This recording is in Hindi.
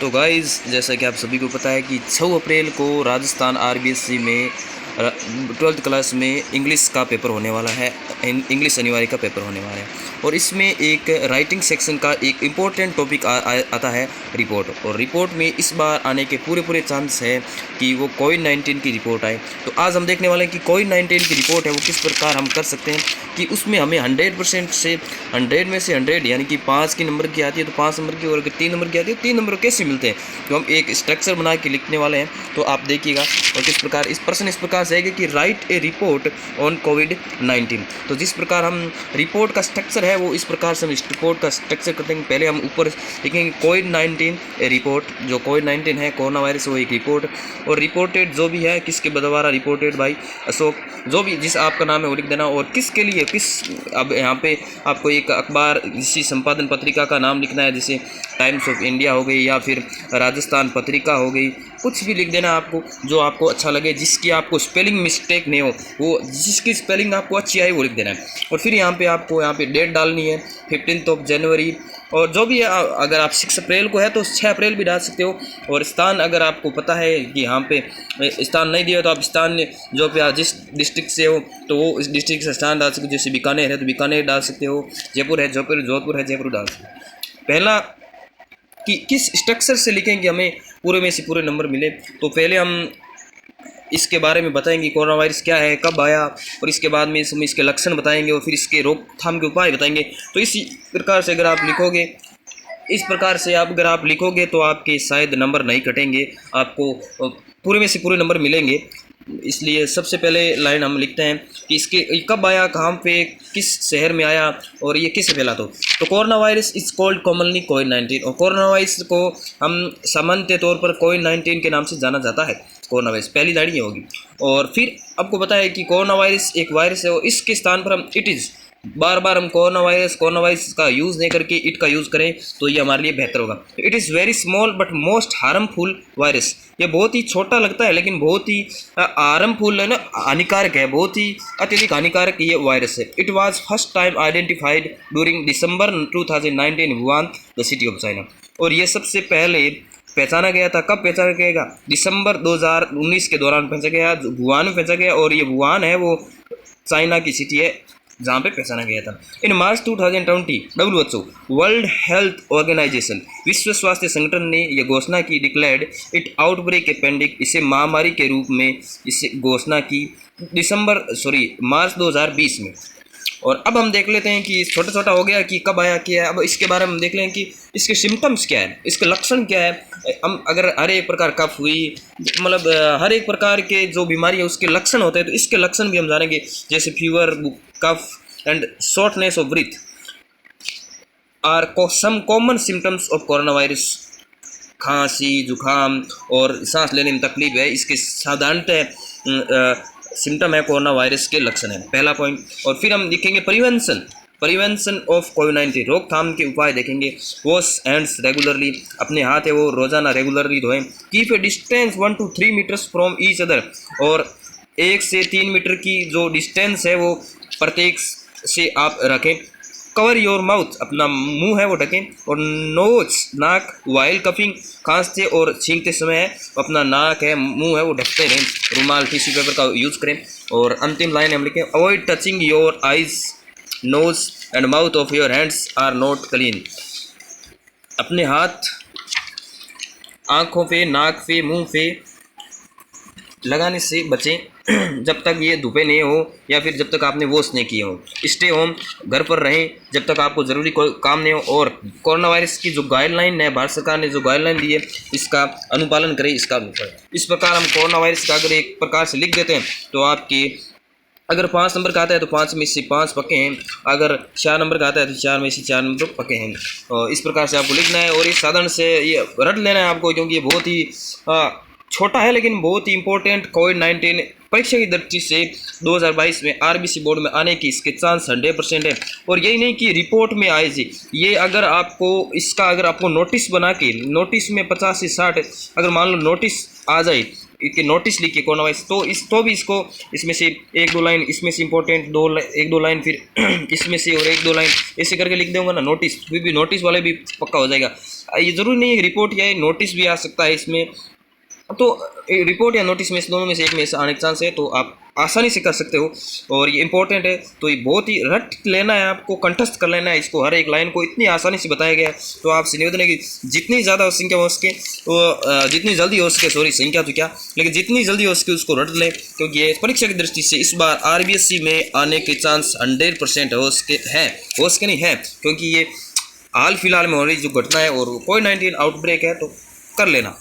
तो गाइस, जैसा कि आप सभी को पता है कि 6 अप्रैल को राजस्थान आरबीएससी में 12th क्लास में इंग्लिश का पेपर होने वाला है। इंग्लिश अनिवार्य का पेपर होने वाला है और इसमें एक राइटिंग सेक्शन का एक इम्पोर्टेंट टॉपिक आता है रिपोर्ट। और रिपोर्ट में इस बार आने के पूरे चांस है कि वो कोविड-19 की रिपोर्ट आए। तो आज हम देखने वाले हैं कि कोविड-19 की रिपोर्ट है वो किस प्रकार हम कर सकते हैं कि उसमें हमें 100% से 100 में से 100 यानी कि 5 की नंबर की आती है तो 5 नंबर की, और अगर 3 नंबर की आती है 3 नंबर कैसे मिलते हैं। तो हम एक स्ट्रक्चर बना के लिखने वाले हैं, तो आप देखिएगा। और किस प्रकार इस प्रकार से है कि राइट ए रिपोर्ट ऑन कोविड-19। तो जिस प्रकार हम रिपोर्ट का स्ट्रक्चर है वो इस प्रकार से हम इस रिपोर्ट का स्ट्रक्चर करते हैं। पहले हम ऊपर लिखेंगे कोविड-19 ए रिपोर्ट, जो कोविड-19 है कोरोना वायरस वो एक रिपोर्ट, और रिपोर्टेड जो भी है किसके द्वारा रिपोर्टेड बाई अशोक, जो भी जिस आपका नाम है वो लिख देना। और किसके लिए किस, अब यहाँ पे आपको एक अखबार किसी संपादन पत्रिका का नाम लिखना है, जैसे टाइम्स ऑफ इंडिया हो गई या फिर राजस्थान पत्रिका हो गई, कुछ भी लिख देना आपको जो आपको अच्छा लगे, जिसकी आपको स्पेलिंग मिस्टेक नहीं हो, वो जिसकी स्पेलिंग आपको अच्छी आई वो लिख देना है। और फिर यहाँ पे आपको यहाँ पे डेट डालनी है 15 जनवरी, और जो भी है अगर आप 6 अप्रैल को है तो 6 अप्रैल भी डाल सकते हो। और स्थान अगर आपको पता है कि यहाँ पे स्थान नहीं दिया तो आप स्थान जो पे जिस डिस्ट्रिक्ट से हो तो वो इस डिस्ट्रिक्ट से स्थान डाल सकते हो। जैसे बीकानेर है तो बीकानेर डाल सकते हो, जयपुर है जोधपुर है जयपुर डाल सकते हो। पहला कि किस स्ट्रक्चर से लिखेंगे हमें पूरे में से पूरे नंबर मिले, तो पहले हम इसके बारे में बताएंगे कोरोना वायरस क्या है, कब आया, और इसके बाद में इसके लक्षण बताएंगे और फिर इसके रोकथाम के उपाय बताएंगे। तो इसी प्रकार से अगर आप लिखोगे, इस प्रकार से आप अगर आप लिखोगे तो आपके शायद नंबर नहीं कटेंगे, आपको पूरे में से पूरे नंबर मिलेंगे। इसलिए सबसे पहले लाइन हम लिखते हैं कि इसके कब आया, कहाँ पे, किस शहर में आया और ये किससे फैला। तो corona virus is called commonly कोविड-19, और कोरोना वायरस को हम सामान्य तौर पर कोविड-19 के नाम से जाना जाता है। कोरोना वायरस पहली लाइन ये होगी। और फिर आपको पता है कि कोरोना वायरस एक वायरस है और इसके स्थान पर हम इट इज़, बार बार हम कोरोना वायरस का यूज़ नहीं करके इट का यूज़ करें तो ये हमारे लिए बेहतर होगा। It is very small but most harmful virus, ये बहुत ही छोटा लगता है लेकिन बहुत ही हार्मफुल है ना, हानिकारक है, बहुत ही अत्यधिक हानिकारक ये वायरस है। It was first time identified during December 2019 in Wuhan the city of China, और ये सबसे पहले पहचाना गया था। कब पहचाना गया? दिसंबर 2019 के दौरान पहचाना गया, वुहान में पहचाना गया, और ये वुहान है वो चाइना की सिटी है जहाँ पे पहचाना गया था। इन मार्च 2020 WHO वर्ल्ड हेल्थ ऑर्गेनाइजेशन, विश्व स्वास्थ्य संगठन ने यह घोषणा की, declared it outbreak A pandemic, इसे महामारी के रूप में इसे घोषणा की मार्च 2020 में। और अब हम देख लेते हैं कि छोटा हो गया कि कब आया क्या है। अब इसके बारे में हम देख लें कि इसके सिम्टम्स क्या है, इसके लक्षण क्या है। हम अगर हर एक प्रकार कफ हुई, मतलब हर एक प्रकार के जो बीमारी है उसके लक्षण होते हैं, तो इसके लक्षण भी हम जानेंगे, जैसे fever, cough and shortness of breath are some common symptoms of coronavirus. खांसी, जुकाम और सांस लेने में तकलीफ है, इसके साधारणतः सिम्टम है, कोरोना वायरस के लक्षण है, पहला पॉइंट। और फिर हम देखेंगे प्रिवेंशन ऑफ कोविड-19, रोकथाम के उपाय देखेंगे। वॉश हैंड्स रेगुलरली, अपने हाथ है वो रोजाना रेगुलरली धोएं। Keep a distance 1 to 3 metres from each other, और 1 से 3 मीटर की जो डिस्टेंस है वो प्रत्येक से आप रखें। कवर योर माउथ, अपना मुंह है वो ढकें। और नोज, नाक, वाइल कफिंग, खांसते और छींकते समय है अपना नाक है मुंह है वो ढकते रहें, रुमाल टिश्यू पेपर का यूज़ करें। और अंतिम लाइन हम लिखें, avoid touching your eyes, nose and mouth of your hands are not clean, अपने हाथ आँखों पे, नाक पे, मुंह पे लगाने से बचें जब तक ये धुपे नहीं हो या फिर जब तक आपने वॉश नहीं किए हो। स्टे होम, घर पर रहें जब तक आपको ज़रूरी कोई काम नहीं हो। और कोरोना वायरस की जो गाइडलाइन है, भारत सरकार ने जो गाइडलाइन दी है इसका अनुपालन करें, इसका इस प्रकार हम कोरोना वायरस का अगर एक प्रकार से लिख देते हैं तो आपके अगर 5 नंबर का आता है तो 5 में से 5 पक्के हैं, अगर 4 नंबर का आता है तो 4 में से 4 नंबर पक्के हैं। और इस प्रकार से आपको लिखना है और इस साधन से ये रट लेना है आपको, क्योंकि ये बहुत ही छोटा है लेकिन बहुत ही इंपॉर्टेंट कोविड-19 परीक्षा की दृष्टि से 2022 में आरबीसी बोर्ड में आने की इसके चांस 100% है। और यही नहीं कि रिपोर्ट में आए जी, ये अगर आपको नोटिस बना के, नोटिस में 50 से 60 अगर मान लो नोटिस आ जाए कि नोटिस लिखिए कोरोना वायरस, तो भी इसको इसमें से एक दो लाइन इसमें से इंपॉर्टेंट एक दो लाइन फिर इसमें से और एक दो लाइन ऐसे करके लिख दूंगा ना नोटिस, फिर भी नोटिस वाले भी पक्का हो जाएगा। ये ज़रूरी नहीं है रिपोर्ट या नोटिस भी आ सकता है इसमें, तो रिपोर्ट या नोटिस में से दोनों में से एक में से आने का चांस है, तो आप आसानी से कर सकते हो। और ये इंपॉर्टेंट है, तो ये बहुत ही रट लेना है आपको, कंठस्थ कर लेना है इसको, हर एक लाइन को इतनी आसानी से बताया गया है। तो आपसे निवेदन है कि जितनी ज़्यादा संख्या हो सके वो जितनी जल्दी हो सके, सॉरी संख्या तो क्या, लेकिन जितनी जल्दी हो सके उसको रट लें, क्योंकि ये परीक्षा की दृष्टि से इस बार RBSE में आने के चांस 100% हो सके नहीं है, क्योंकि ये हाल फिलहाल में हो रही जो घटना है और कोविड-19 आउटब्रेक है, तो कर लेना।